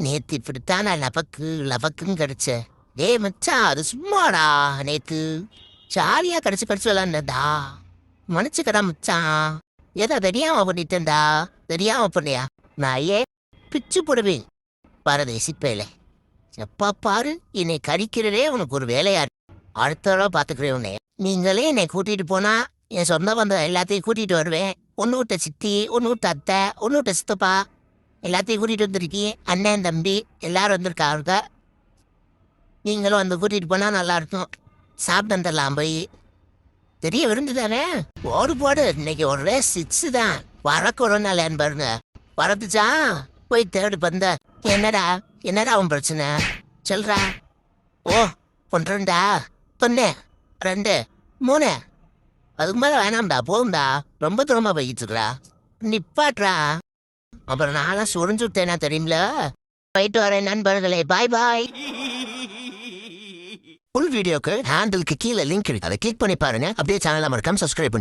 நேத்து இப்படித்தான் நான் லபக்குன்னு கிடைச்சேன். டேய் மச்சான், அது சும்மாடா. நேத்து ஜாலியா கடிச்சு விளாண்டா. மன்னிச்சுக்கடா மச்சான். ஏதோ தெரியாம பண்ணிட்டேன்டா. தெரியாம பண்ணியா? நான் ஏன் பிச்சு போடுவேன் பரதேசி பேலை. எப்பா பாரு, என்னை கடிக்கிறதே உனக்கு ஒரு வேலையா இருக்கு. அடுத்த தடவை பார்த்துக்கிறேன் உன்னை. நீங்களே என்னை கூட்டிட்டு போனா என் சொந்த பந்தம் எல்லாத்தையும் கூட்டிட்டு வருவேன். ஒன்று விட்ட சித்தி, ஒன்று விட்ட அத்தை, ஒன்று விட்ட சித்தப்பா எல்லாத்தையும் கூட்டிட்டு வந்திருக்கீங்க. அண்ணன் தம்பி எல்லாரும் வந்திருக்காங்க. நீங்களும் வந்து கூட்டிட்டு போனா நல்லா இருக்கும். சாப்பிட்டு வந்துடலாம் போய். தெரிய விருந்து தானே. போடு இன்னைக்கு ஒரே 6 தான். வரக்கு ஒரு நாள் ஏன் பாருங்க. வரதுச்சா போய் தேடு பந்த. என்னடா அவன் பிரச்சனை சொல்றா. ஓ, 1 பொண்ணு 2 3 அதுக்கு மேல வேணாம்டா, போகும்டா. ரொம்ப தூரமா போய்கிட்டு இருக்கிறா. நிப்பாட்றா. அப்புறம் நானும் சுரிஞ்சு விட்டேனா தெரியுமில. போயிட்டு வரேன் நண்பர்களே. பாய் பாய். ஃபுல் வீடியோக்கு ஹேண்டிலுக்கு கீழே லிங்க் இருக்கு. அதை கிளிக் பண்ணி பாருங்க. அப்படியே சேனலை மறக்காம சப்ஸ்கிரைப் பண்ணி